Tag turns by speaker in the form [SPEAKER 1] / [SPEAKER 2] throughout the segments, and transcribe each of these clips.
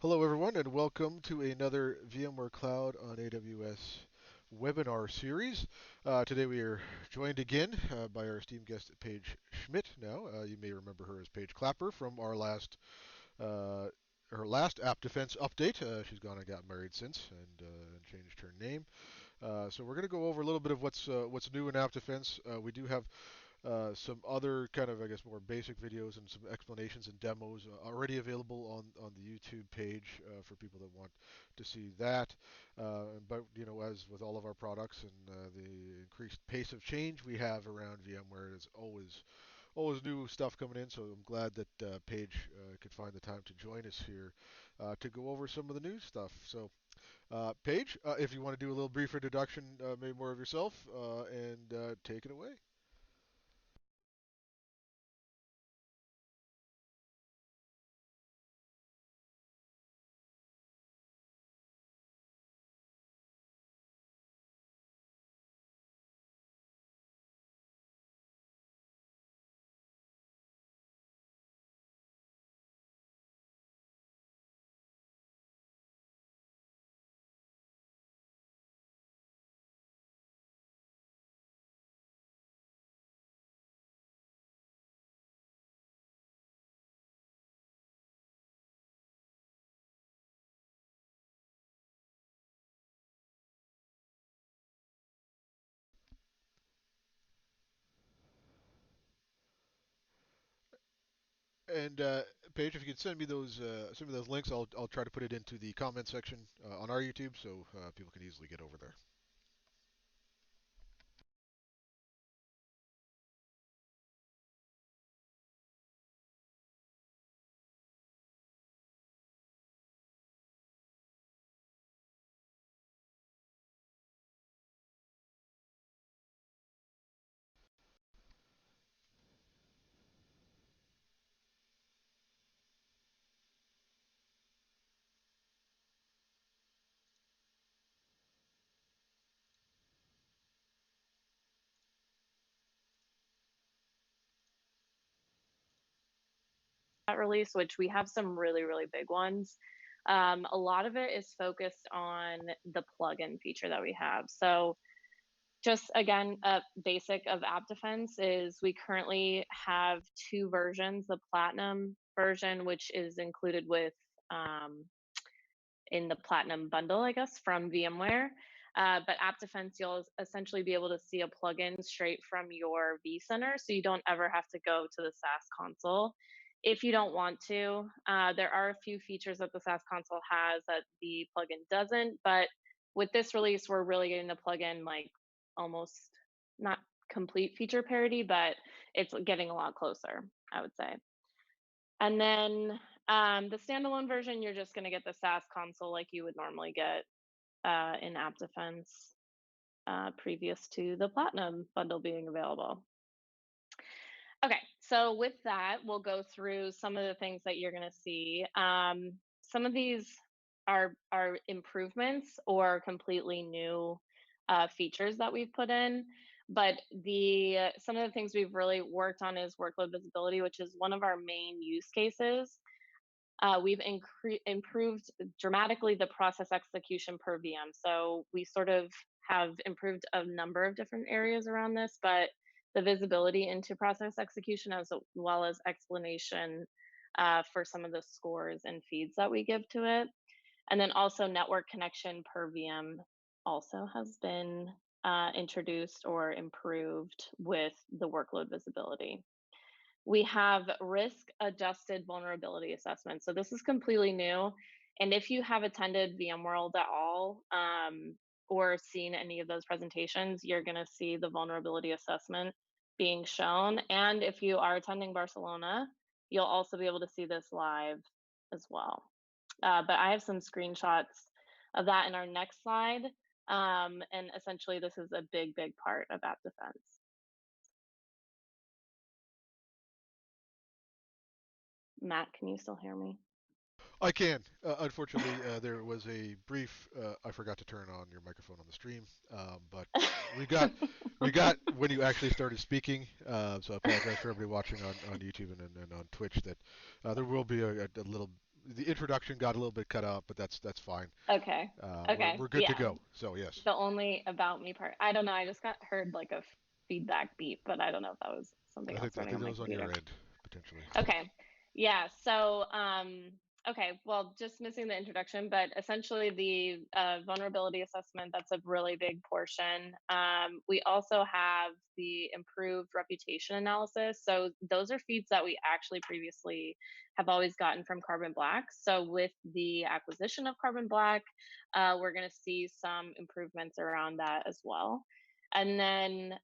[SPEAKER 1] Hello, everyone, and welcome to another VMware Cloud on AWS webinar series. Today we are joined again by our esteemed guest, Paige Schmidt. Now, you may remember her as Paige Clapper from our uh, last App Defense update. She's gone and got married since and changed her name. So we're going to go over a little bit of what's new in App Defense. We do have some other kind of, I guess, more basic videos and some explanations and demos already available on the YouTube page for people that want to see that. But as with all of our products and the increased pace of change we have around VMware, there's always new stuff coming in. So I'm glad that Paige could find the time to join us here to go over some of the new stuff. So Paige, if you want to do a little brief introduction, maybe more of yourself, and take it away. And Paige, if you could send me those links, I'll try to put it into the comment section on our YouTube so people can easily get over there.
[SPEAKER 2] Release, which we have some really, really big ones. A lot of it is focused on the plugin feature that we have. So just again, a basic of App Defense is we currently have two versions, the Platinum version, which is included with um, in the Platinum bundle, I guess, from VMware. But App Defense, you'll essentially be able to see a plugin straight from your vCenter, so you don't ever have to go to the SaaS console if you don't want to. There are a few features that the SaaS console has that the plugin doesn't, but with this release, we're really getting the plugin like almost not complete feature parity, but it's getting a lot closer, I would say. And then the standalone version, you're just going to get the SaaS console like you would normally get in App Defense previous to the Platinum bundle being available. Okay, so with that, we'll go through some of the things that you're going to see. Some of these are improvements or completely new features that we've put in. But the some of the things we've really worked on is workload visibility, which is one of our main use cases. We've improved dramatically the process execution per VM. So we sort of have improved a number of different areas around this, but the visibility into process execution as well as explanation for some of the scores and feeds that we give to it. And then also network connection per VM also has been introduced or improved with the workload visibility. We have risk adjusted vulnerability assessment. So this is completely new. And if you have attended VMworld at all or seen any of those presentations, you're going to see the vulnerability assessment being shown. And if you are attending Barcelona, you'll also be able to see this live as well. But I have some screenshots of that in our next slide. And essentially, this is a big, big part of App Defense. Matt, can you still hear me?
[SPEAKER 1] I can. Unfortunately, there was a brief. I forgot to turn on your microphone on the stream, but we got we got when you actually started speaking. So I apologize for everybody watching on YouTube and on Twitch that there will be a little the introduction got a little bit cut out, but that's fine.
[SPEAKER 2] Okay. Okay.
[SPEAKER 1] We're good to
[SPEAKER 2] Yeah.
[SPEAKER 1] go. So yes,
[SPEAKER 2] The only about me part. I don't know. I just got heard like a feedback beep, but I don't know if that was something else
[SPEAKER 1] I
[SPEAKER 2] running
[SPEAKER 1] think
[SPEAKER 2] on
[SPEAKER 1] that
[SPEAKER 2] my
[SPEAKER 1] was on your
[SPEAKER 2] computer.
[SPEAKER 1] end potentially.
[SPEAKER 2] Okay. Yeah. So, okay. Well, just missing the introduction, but essentially the vulnerability assessment, that's a really big portion. We also have the improved reputation analysis. So those are feeds that we actually previously have always gotten from Carbon Black. So with the acquisition of Carbon Black, we're going to see some improvements around that as well. And then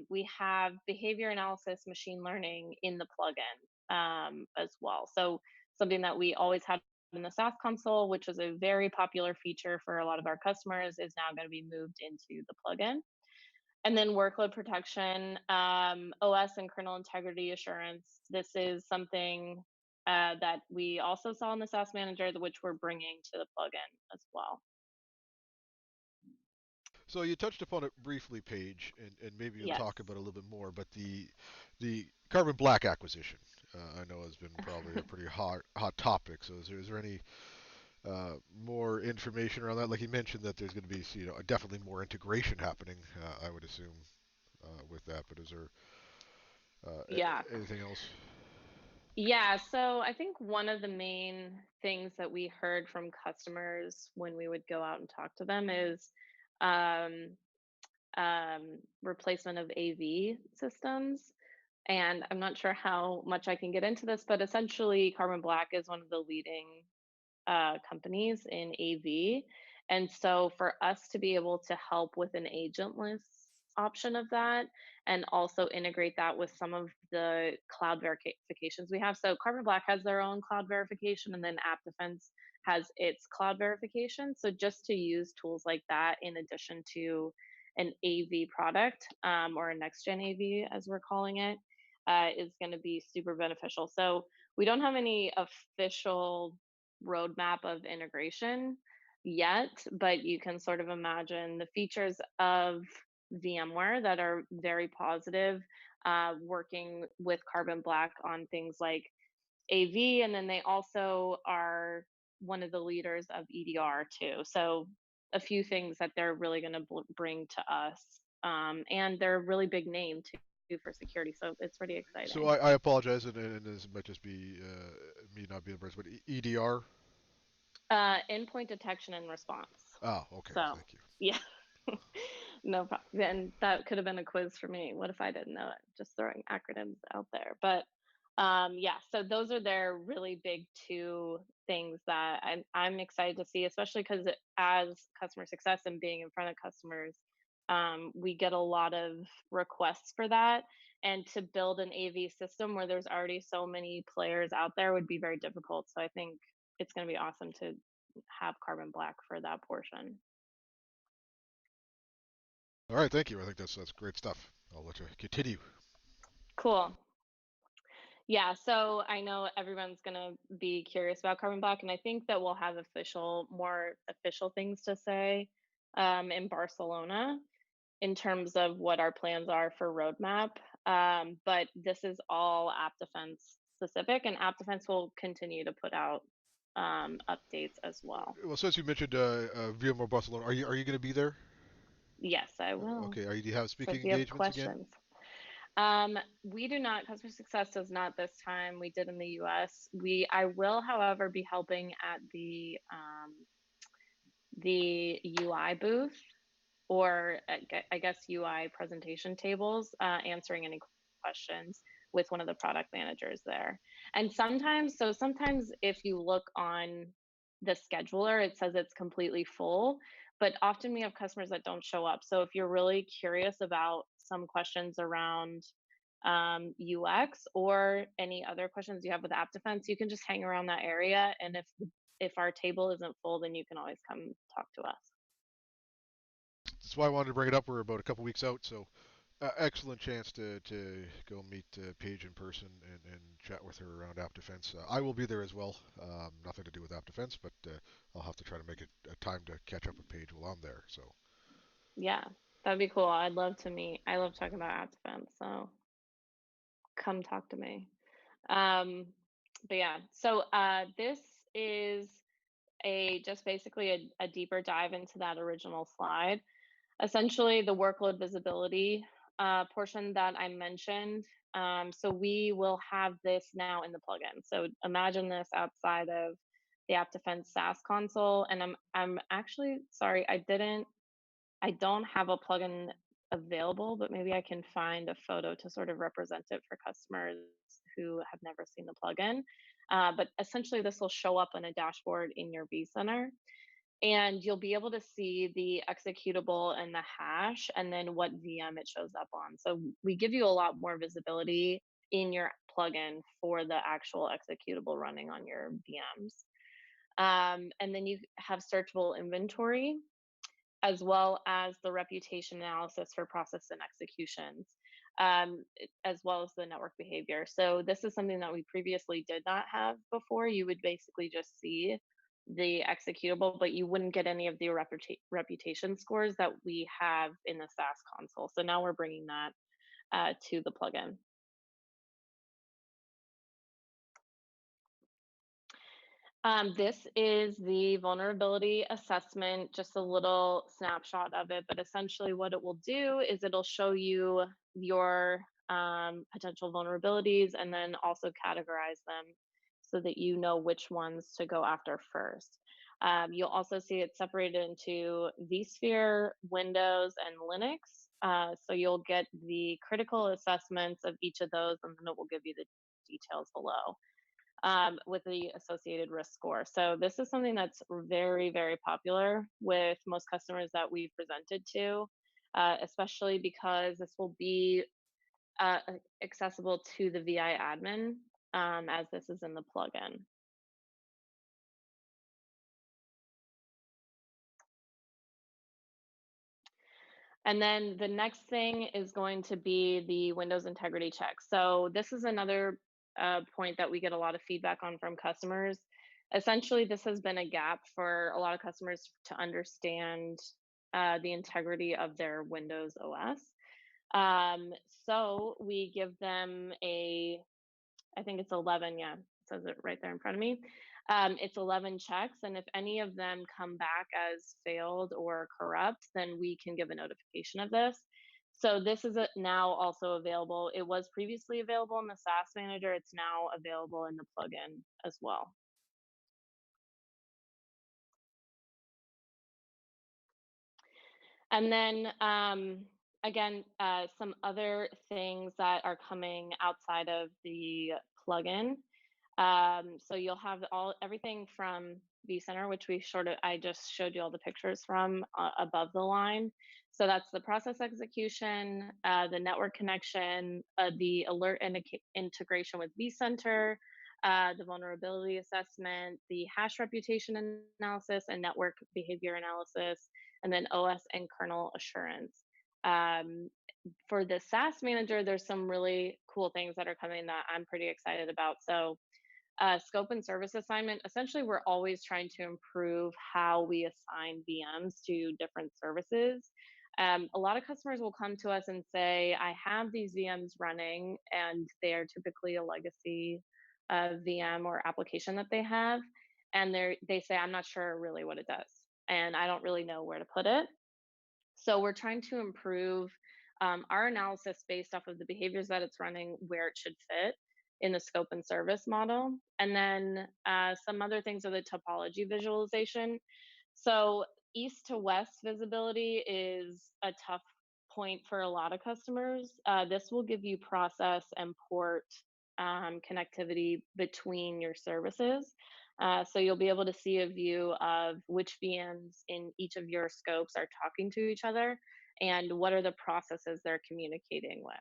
[SPEAKER 2] we have behavior analysis machine learning in the plugin as well. So something that we always had in the SaaS console, which was a very popular feature for a lot of our customers, is now going to be moved into the plugin. And then workload protection, OS and kernel integrity assurance. This is something that we also saw in the SaaS manager, which we're bringing to the plugin as well.
[SPEAKER 1] So you touched upon it briefly, Paige, and maybe you'll
[SPEAKER 2] Yes.
[SPEAKER 1] talk about it a little bit more. But the Carbon Black acquisition, I know has been probably a pretty hot topic. So is there any more information around that? Like you mentioned that there's going to be definitely more integration happening. I would assume with that. But is there
[SPEAKER 2] Yeah.
[SPEAKER 1] anything else?
[SPEAKER 2] Yeah, so I think one of the main things that we heard from customers when we would go out and talk to them is um, replacement of AV systems. And I'm not sure how much I can get into this, but essentially, Carbon Black is one of the leading companies in AV. And so for us to be able to help with an agentless option of that and also integrate that with some of the cloud verifications we have. So Carbon Black has their own cloud verification and then AppDefense has its cloud verification. So just to use tools like that in addition to an AV product or a next gen AV as we're calling it is going to be super beneficial. So we don't have any official roadmap of integration yet, but you can sort of imagine the features of VMware that are very positive, working with Carbon Black on things like AV, and then they also are one of the leaders of EDR too. So a few things that they're really going to bring to us, and they're a really big name too for security. So it's pretty
[SPEAKER 1] So
[SPEAKER 2] exciting.
[SPEAKER 1] I apologize, and this might just be me not being the person, but EDR.
[SPEAKER 2] Endpoint detection and response.
[SPEAKER 1] Ah, okay,
[SPEAKER 2] So
[SPEAKER 1] thank you.
[SPEAKER 2] yeah, no problem. And that could have been a quiz for me. What if I didn't know it? Just throwing acronyms out there. But yeah, so those are their really big two things that I'm excited to see, especially because as customer success and being in front of customers, we get a lot of requests for that. And to build an AV system where there's already so many players out there would be very difficult. So I think it's going to be awesome to have Carbon Black for that portion.
[SPEAKER 1] All right, thank you. I think that's great stuff. I'll let you continue.
[SPEAKER 2] Cool. Yeah, so I know everyone's gonna be curious about Carbon Black, and I think that we'll have more official things to say in Barcelona in terms of what our plans are for roadmap. But this is all App Defense specific, and App Defense will continue to put out updates as well.
[SPEAKER 1] Well, since you mentioned VMware Barcelona, are you going to be there?
[SPEAKER 2] Yes, I will.
[SPEAKER 1] Okay. Do you have
[SPEAKER 2] So
[SPEAKER 1] speaking
[SPEAKER 2] if you have
[SPEAKER 1] engagements again?
[SPEAKER 2] questions. We do not. Customer success does not this time. We did in the US. I will, however, be helping at the UI booth or I guess UI presentation tables, answering any questions with one of the product managers there. And sometimes if you look on the scheduler, it says it's completely full, but often we have customers that don't show up. So if you're really curious about some questions around UX or any other questions you have with App Defense, you can just hang around that area. And if our table isn't full, then you can always come talk to us.
[SPEAKER 1] That's why I wanted to bring it up. We're about a couple weeks out, so excellent chance to go meet Paige in person and chat with her around App Defense. I will be there as well. Nothing to do with App Defense, but I'll have to try to make it a time to catch up with Paige while I'm there. So,
[SPEAKER 2] Yeah, that'd be cool. I'd love to meet. I love talking about App Defense, so come talk to me. Um, but yeah, so this is a just basically a deeper dive into that original slide. Essentially, the workload visibility portion that I mentioned. So we will have this now in the plugin. So imagine this outside of the App Defense SaaS console. And I'm actually sorry, I don't have a plugin available, but maybe I can find a photo to sort of represent it for customers who have never seen the plugin. But essentially, this will show up in a dashboard in your vCenter, and you'll be able to see the executable and the hash, and then what VM it shows up on. So we give you a lot more visibility in your plugin for the actual executable running on your VMs. And then you have searchable inventory, as well as the reputation analysis for process and executions, as well as the network behavior. So this is something that we previously did not have before. You would basically just see the executable, but you wouldn't get any of the reputation scores that we have in the SaaS console. So now we're bringing that to the plugin. This is the vulnerability assessment, just a little snapshot of it. But essentially, what it will do is it'll show you your potential vulnerabilities and then also categorize them so that you know which ones to go after first. You'll also see it separated into vSphere, Windows, and Linux. So you'll get the critical assessments of each of those, and then it will give you the details below with the associated risk score. So this is something that's very, very popular with most customers that we've presented to, especially because this will be accessible to the VI admin as this is in the plugin. And then the next thing is going to be the Windows integrity check. So this is another point that we get a lot of feedback on from customers. Essentially, this has been a gap for a lot of customers to understand the integrity of their Windows OS. So we give them I think it's 11, yeah, it says it right there in front of me. It's 11 checks, and if any of them come back as failed or corrupt, then we can give a notification of this. So this is now also available. It was previously available in the SaaS Manager. It's now available in the plugin as well. And then again, some other things that are coming outside of the plugin. So you'll have everything from vCenter, which I just showed you all the pictures from above the line. So that's the process execution, the network connection, the alert integration with vCenter, the vulnerability assessment, the hash reputation analysis, and network behavior analysis, and then OS and kernel assurance. Um, for the SaaS manager, there's some really cool things that are coming that I'm pretty excited about. So scope and service assignment, essentially, we're always trying to improve how we assign VMs to different services. A lot of customers will come to us and say, I have these VMs running, and they are typically a legacy VM or application that they have. And they say, I'm not sure really what it does, and I don't really know where to put it. So we're trying to improve our analysis based off of the behaviors that it's running, where it should fit in the scope and service model. And then some other things are the topology visualization. So east to west visibility is a tough point for a lot of customers. This will give you process and port connectivity between your services. So you'll be able to see a view of which VMs in each of your scopes are talking to each other and what are the processes they're communicating with.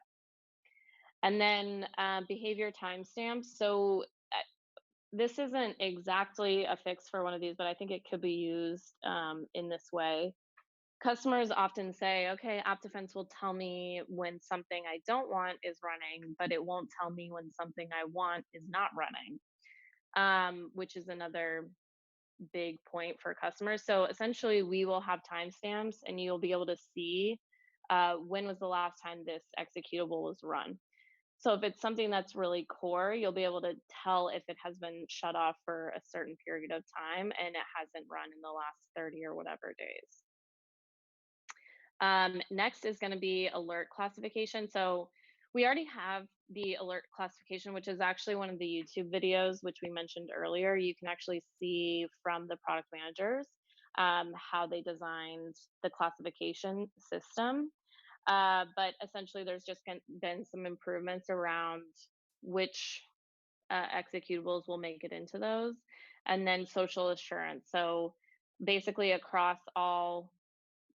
[SPEAKER 2] And then behavior timestamps. So this isn't exactly a fix for one of these, but I think it could be used in this way. Customers often say, okay, App Defense will tell me when something I don't want is running, but it won't tell me when something I want is not running, which is another big point for customers. So essentially, we will have timestamps and you'll be able to see when was the last time this executable was run. So if it's something that's really core, you'll be able to tell if it has been shut off for a certain period of time and it hasn't run in the last 30 or whatever days. Next is going to be alert classification. So we already have the alert classification, which is actually one of the YouTube videos, which we mentioned earlier. You can actually see from the product managers how they designed the classification system. But essentially, there's just been some improvements around which executables will make it into those. And then social assurance. So basically, across all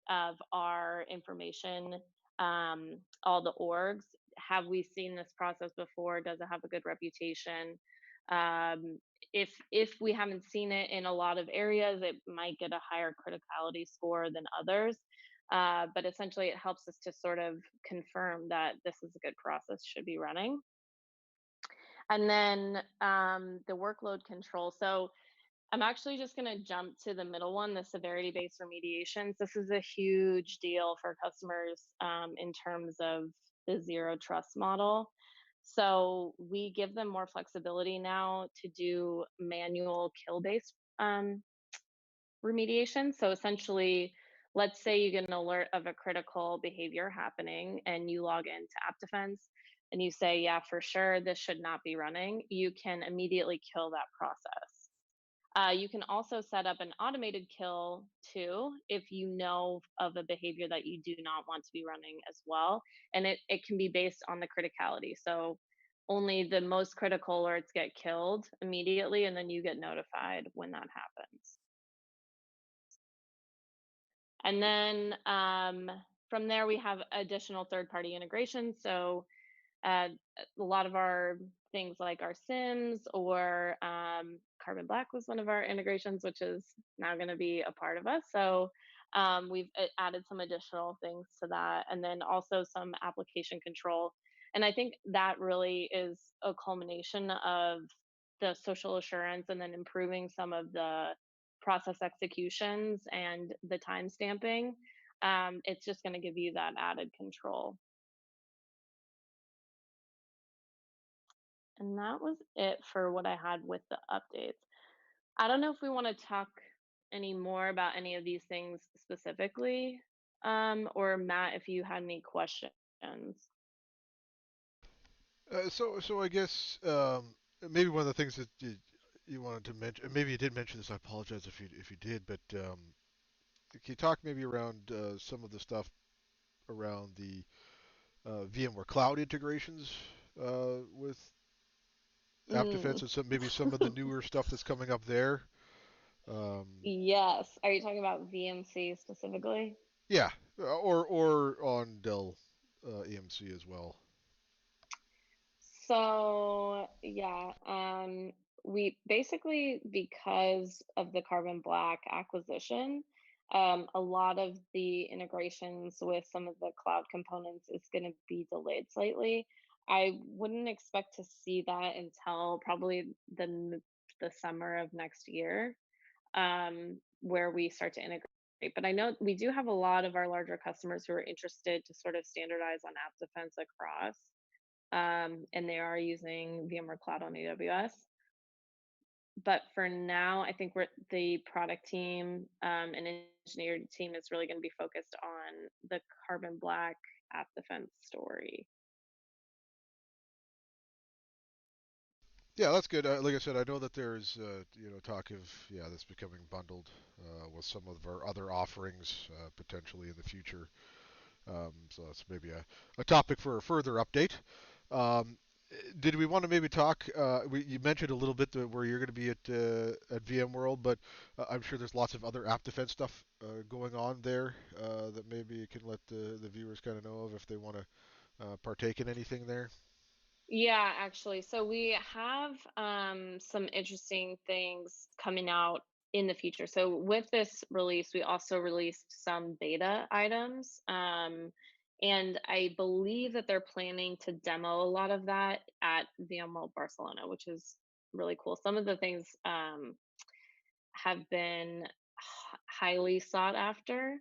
[SPEAKER 2] of our information, all the orgs. Have we seen this process before? Does it have a good reputation? Um, if we haven't seen it in a lot of areas, it might get a higher criticality score than others. But essentially, it helps us to sort of confirm that this is a good process, should be running. And then the workload control. So I'm actually just going to jump to the middle one, the severity based remediations. This is a huge deal for customers in terms of the zero trust model. So we give them more flexibility now to do manual kill based remediation. So essentially, let's say you get an alert of a critical behavior happening and you log into AppDefense and you say, yeah, for sure, this should not be running. You can immediately kill that process. You can also set up an automated kill too if you know of a behavior that you do not want to be running as well. And it can be based on the criticality. So only the most critical alerts get killed immediately, and then you get notified when that happens. And then from there, we have additional third party integrations. So a lot of our things like our Sims or Carbon Black was one of our integrations, which is now going to be a part of us. So we've added some additional things to that, and then also some application control. And I think that really is a culmination of the social assurance and then improving some of the process executions and the time stamping. It's just going to give you that added control. And that was it for what I had with the updates. I don't know if we want to talk any more about any of these things specifically, or Matt, if you had any questions.
[SPEAKER 1] So I guess maybe one of the things that you wanted to mention, maybe you did mention this. I apologize if you did, but can you talk maybe around some of the stuff around the VMware Cloud integrations with AppDefense
[SPEAKER 2] Mm.
[SPEAKER 1] and maybe some of the newer stuff that's coming up there? Um,
[SPEAKER 2] Yes. Are you talking about VMC specifically?
[SPEAKER 1] yeah, or on Dell EMC as well.
[SPEAKER 2] So yeah, we basically, because of the Carbon Black acquisition, a lot of the integrations with some of the cloud components is going to be delayed slightly. I wouldn't expect to see that until probably the summer of next year, where we start to integrate. But I know we do have a lot of our larger customers who are interested to sort of standardize on App Defense across, and they are using VMware Cloud on AWS. But for now, I think the product team and engineering team is really going to be focused on the Carbon Black App Defense story.
[SPEAKER 1] Yeah, that's good. Like I said, I know that there's talk of this becoming bundled with some of our other offerings potentially in the future. So that's maybe a topic for a further update. Um, did we want to maybe talk? You mentioned a little bit where you're going to be at VMworld, but I'm sure there's lots of other app defense stuff going on there that maybe you can let the viewers kind of know of if they want to partake in anything there.
[SPEAKER 2] Yeah, actually. So we have some interesting things coming out in the future. So with this release, we also released some beta items. And I believe that they're planning to demo a lot of that at VMworld Barcelona, which is really cool. Some of the things have been highly sought after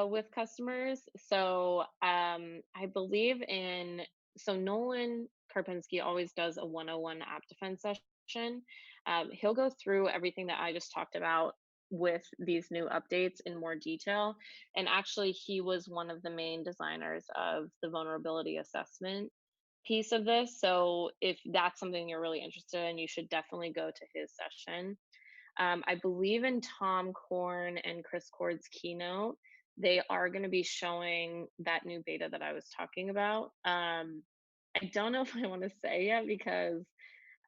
[SPEAKER 2] with customers. So I believe in, so Nolan Karpinski always does a 101 app defense session. He'll go through everything that I just talked about with these new updates in more detail. And actually, he was one of the main designers of the vulnerability assessment piece of this. So if that's something you're really interested in, you should definitely go to his session. I believe in Tom Korn and Chris Cord's keynote, they are going to be showing that new beta that I was talking about. I don't know if I want to say yet because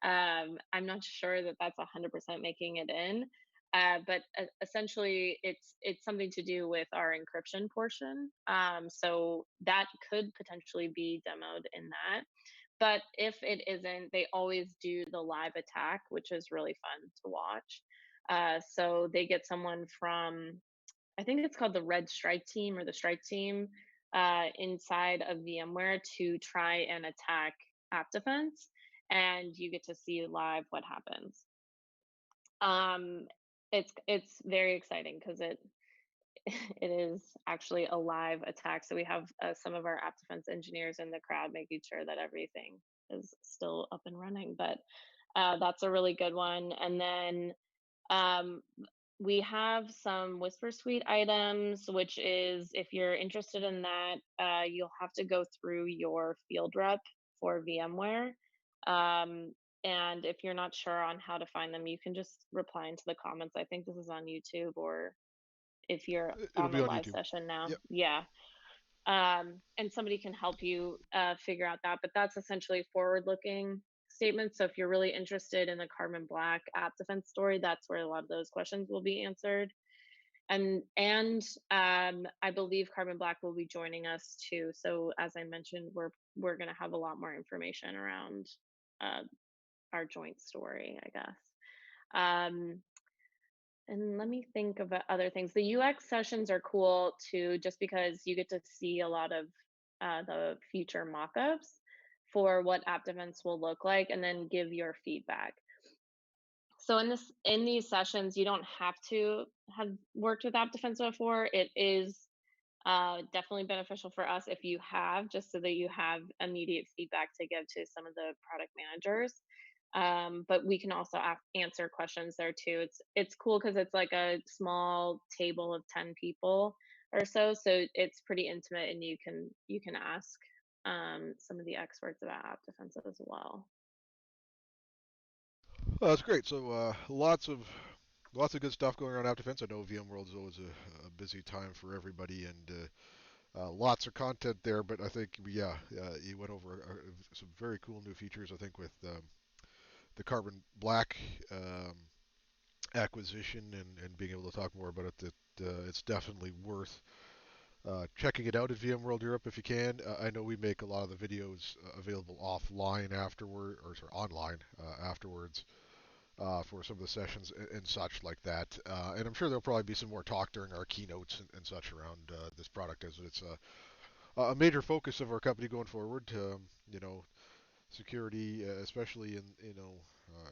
[SPEAKER 2] I'm not sure that that's 100% making it in. But essentially, it's something to do with our encryption portion. So that could potentially be demoed in that. But if it isn't, they always do the live attack, which is really fun to watch. So they get someone from, I think it's called the Red Strike Team or the Strike Team inside of VMware to try and attack AppDefense, and you get to see live what happens. Um, it's very exciting because it it is actually a live attack. So we have some of our app defense engineers in the crowd making sure that everything is still up and running. But that's a really good one. And then um, we have some Whisper Suite items, which is if you're interested in that, you'll have to go through your field rep for VMware. Um, and if you're not sure on how to find them, you can just reply into the comments. I think this is on YouTube, or if you're
[SPEAKER 1] It'll
[SPEAKER 2] on
[SPEAKER 1] be
[SPEAKER 2] the
[SPEAKER 1] on
[SPEAKER 2] live
[SPEAKER 1] YouTube.
[SPEAKER 2] session now.
[SPEAKER 1] Yep.
[SPEAKER 2] Yeah. And somebody can help you figure out that. But that's essentially forward looking statements. So if you're really interested in the Carbon Black app defense story, that's where a lot of those questions will be answered. And I believe Carbon Black will be joining us too. So as I mentioned, we're going to have a lot more information around uh, our joint story, I guess. Um, and let me think about other things. The UX sessions are cool too, just because you get to see a lot of the future mockups for what app defense will look like, and then give your feedback. So in these sessions, you don't have to have worked with app defense before. It is definitely beneficial for us if you have, just so that you have immediate feedback to give to some of the product managers. But we can also answer questions there too. It's cool because it's like a small table of 10 people or so, so it's pretty intimate, and you can ask some of the experts about app defense as well.
[SPEAKER 1] That's great. So lots of good stuff going on App Defense. I know VMworld is always a busy time for everybody, and lots of content there. But I think yeah, you went over some very cool new features. I think with the Carbon Black acquisition and being able to talk more about it, that it's definitely worth checking it out at VMworld Europe if you can. I know we make a lot of the videos available offline afterward, or sorry, online afterwards for some of the sessions and such like that. And I'm sure there'll probably be some more talk during our keynotes and such around this product, as it's a major focus of our company going forward. You know, security, especially in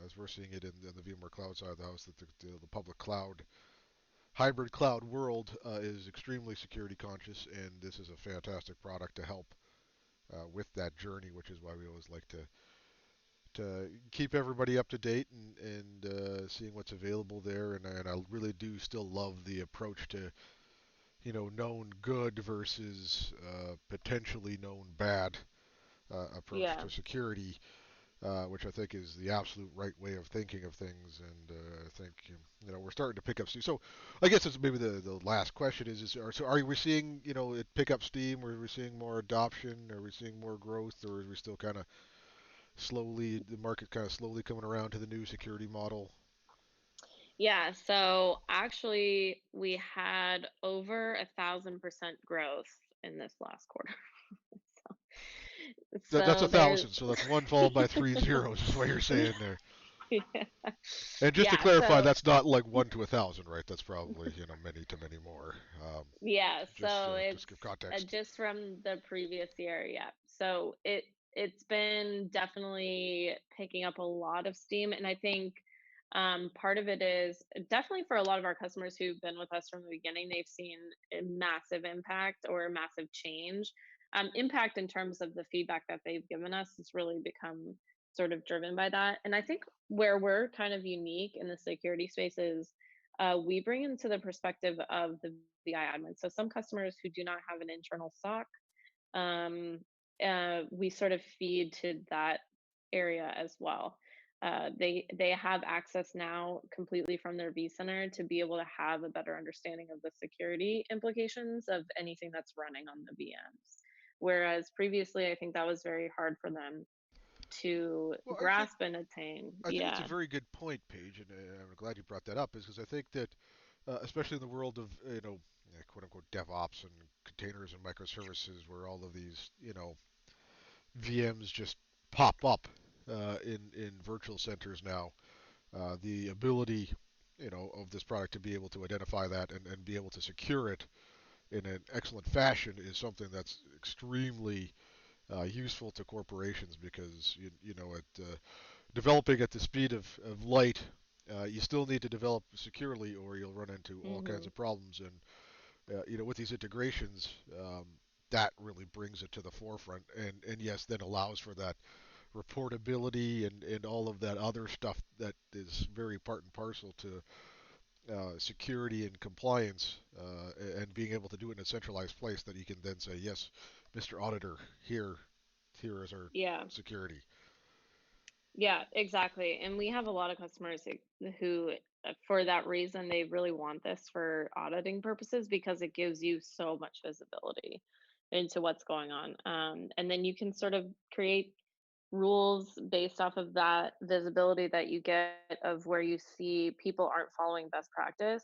[SPEAKER 1] as we're seeing it in the VMware Cloud side of the house, that the public cloud hybrid cloud world is extremely security conscious, and this is a fantastic product to help with that journey, which is why we always like to keep everybody up to date and seeing what's available there. And I really do still love the approach to known good versus potentially known bad approach
[SPEAKER 2] Yeah.
[SPEAKER 1] to security, which I think is the absolute right way of thinking of things. And I think we're starting to pick up steam. So I guess it's maybe the last question are we seeing it pick up steam? Are we seeing more adoption? Are we seeing more growth, or is we still kind of slowly the market kind of slowly coming around to the new security model?
[SPEAKER 2] Yeah, so actually we had over 1,000% growth in this last quarter. so,
[SPEAKER 1] That's a
[SPEAKER 2] so there's
[SPEAKER 1] thousand, so that's one followed by three zeros, is what you're saying there.
[SPEAKER 2] yeah.
[SPEAKER 1] And just to
[SPEAKER 2] Yeah,
[SPEAKER 1] clarify,
[SPEAKER 2] so
[SPEAKER 1] that's not like 1 to 1,000, right? That's probably many to many more.
[SPEAKER 2] yeah,
[SPEAKER 1] Just
[SPEAKER 2] so
[SPEAKER 1] just give
[SPEAKER 2] it's
[SPEAKER 1] context.
[SPEAKER 2] just from the previous year, yeah. So it's been definitely picking up a lot of steam, and I think part of it is definitely for a lot of our customers who've been with us from the beginning, they've seen a massive impact or a massive change impact in terms of the feedback that they've given us has really become sort of driven by that. And I think where we're kind of unique in the security space is we bring into the perspective of the VI admin. So some customers who do not have an internal SOC, um, we sort of feed to that area as well. They have access now completely from their vCenter to be able to have a better understanding of the security implications of anything that's running on the VMs. Whereas previously, I think that was very hard for them to
[SPEAKER 1] Well,
[SPEAKER 2] grasp and attain.
[SPEAKER 1] I think it's a
[SPEAKER 2] Yeah.
[SPEAKER 1] very good point, Paige, and I'm glad you brought that up, is because I think that, especially in the world of quote unquote DevOps and containers and microservices, where all of these VMs just pop up in virtual centers now, the ability of this product to be able to identify that and be able to secure it in an excellent fashion is something that's extremely useful to corporations because developing at the speed of light, you still need to develop securely, or you'll run into all kinds
[SPEAKER 2] Hmm.
[SPEAKER 1] of problems. And with these integrations, that really brings it to the forefront, and yes, then allows for that reportability and all of that other stuff that is very part and parcel to security and compliance, and being able to do it in a centralized place that you can then say, yes, Mr. Auditor, here is our
[SPEAKER 2] Yeah.
[SPEAKER 1] security.
[SPEAKER 2] Yeah, exactly. And we have a lot of customers who, for that reason, they really want this for auditing purposes because it gives you so much visibility into what's going on. And then you can sort of create rules based off of that visibility that you get of where you see people aren't following best practice.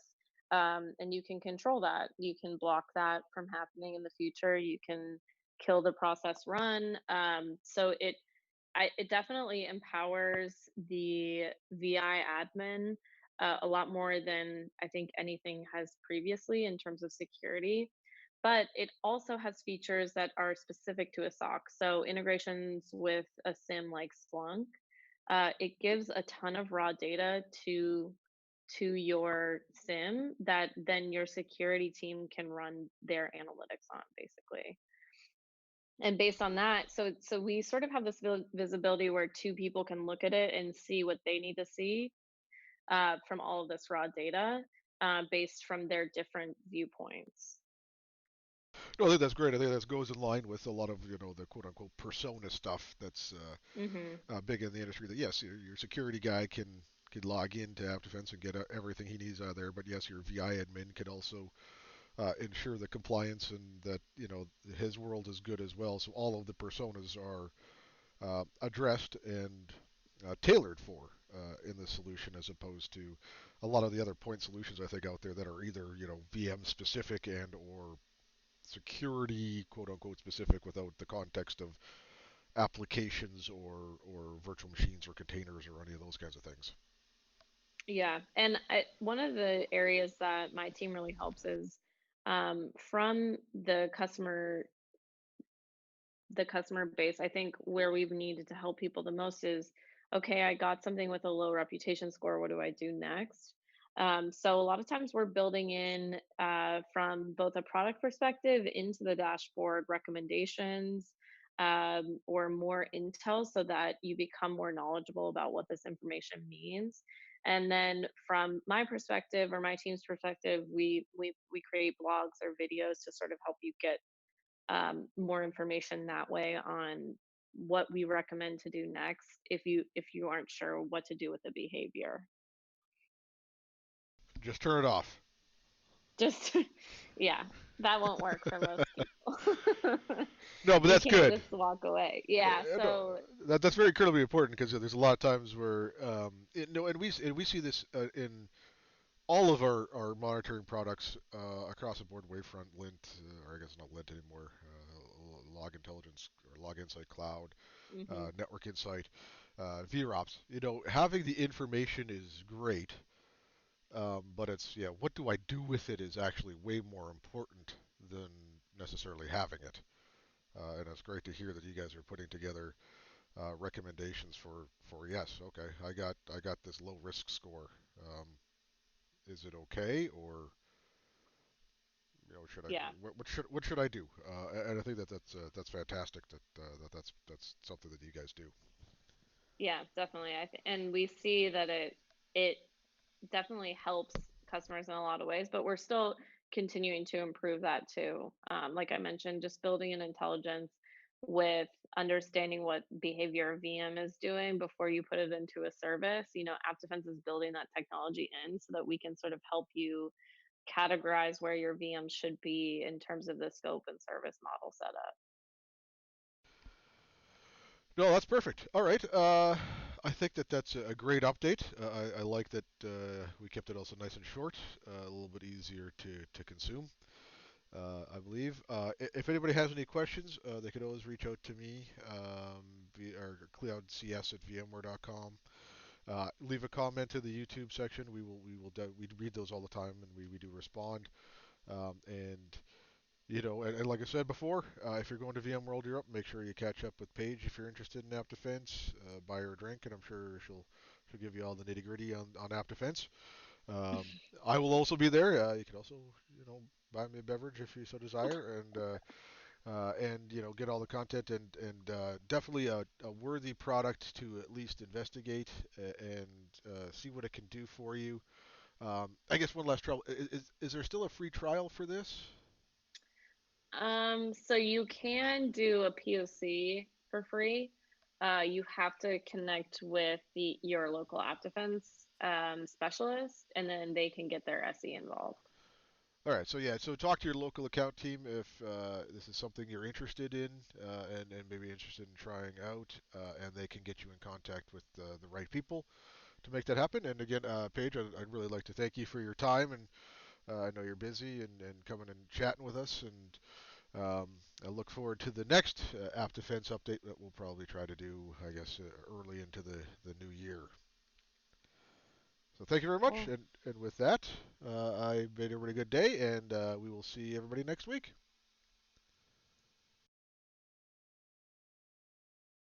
[SPEAKER 2] And you can control that. You can block that from happening in the future. You can kill the process run. So it definitely empowers the VI admin a lot more than I think anything has previously in terms of security. But it also has features that are specific to a SOC. So integrations with a SIM like Splunk, it gives a ton of raw data to your SIM that then your security team can run their analytics on, basically. And based on that, so we sort of have this visibility where two people can look at it and see what they need to see from all of this raw data based from their different viewpoints.
[SPEAKER 1] No, I think that's great. I think that goes in line with a lot of the quote unquote persona stuff that's
[SPEAKER 2] Hmm.
[SPEAKER 1] big in the industry. That yes, your security guy can log into AppDefense and get everything he needs out of there, but yes, your VI admin can also ensure the compliance and that his world is good as well. So all of the personas are addressed and tailored for in the solution, as opposed to a lot of the other point solutions I think out there that are either VM specific and or security quote unquote specific without the context of applications or virtual machines or containers or any of those kinds of things.
[SPEAKER 2] Yeah, and one of the areas that my team really helps is from the customer base. I think where we've needed to help people the most is, okay, I got something with a low reputation score. What do I do next? So a lot of times we're building in from both a product perspective into the dashboard recommendations or more intel so that you become more knowledgeable about what this information means. And then from my perspective or my team's perspective, we create blogs or videos to sort of help you get more information that way on what we recommend to do next if you aren't sure what to do with the behavior.
[SPEAKER 1] Just turn it off.
[SPEAKER 2] Just yeah, that won't work for most people.
[SPEAKER 1] No, but
[SPEAKER 2] You
[SPEAKER 1] that's
[SPEAKER 2] can't
[SPEAKER 1] good.
[SPEAKER 2] just walk away. Yeah,
[SPEAKER 1] No,
[SPEAKER 2] so
[SPEAKER 1] that's very critically important because there's a lot of times where no, and we see this in all of our monitoring products across the board, Wavefront, Lint, or I guess not Lint anymore, Log Intelligence or Log Insight Cloud,
[SPEAKER 2] mhm.
[SPEAKER 1] Network Insight, VROPS. Having the information is great, but it's yeah, what do I do with it is actually way more important than necessarily having it. And it's great to hear that you guys are putting together recommendations for yes, okay, I got this low risk score. Is it okay, or should I do?
[SPEAKER 2] Yeah.
[SPEAKER 1] What should I do? And I think that's fantastic that's something that you guys do.
[SPEAKER 2] Yeah, definitely. And we see that it definitely helps customers in a lot of ways, but we're still continuing to improve that too. Like I mentioned, just building an intelligence with understanding what behavior a VM is doing before you put it into a service. App Defense is building that technology in so that we can sort of help you categorize where your VM should be in terms of the scope and service model setup.
[SPEAKER 1] No, that's perfect. All right. I think that's a great update. I like that we kept it also nice and short, a little bit easier to consume. I believe. If anybody has any questions, they could always reach out to me via our cloudcs at vmware.com. Leave a comment in the YouTube section. We read those all the time, and we do respond. And and like I said before, if you're going to VMworld Europe, make sure you catch up with Paige if you're interested in App Defense. Buy her a drink, and I'm sure she'll give you all the nitty gritty on App Defense. I will also be there. You can also buy me a beverage if you so desire, and get all the content and definitely a worthy product to at least investigate and see what it can do for you. I guess one last trouble is there still a free trial for this?
[SPEAKER 2] So you can do a POC for free. You have to connect with your local app defense specialist, and then they can get their SE involved.
[SPEAKER 1] All right, so yeah, so talk to your local account team if this is something you're interested in and maybe interested in trying out, and they can get you in contact with the right people to make that happen. And again, Paige, I'd really like to thank you for your time, and I know you're busy and coming and chatting with us, and I look forward to the next App Defense update that we'll probably try to do, I guess, early into the new year. So thank you very much,
[SPEAKER 2] Cool.
[SPEAKER 1] and with that, I made everybody a good day, and we will see everybody next week.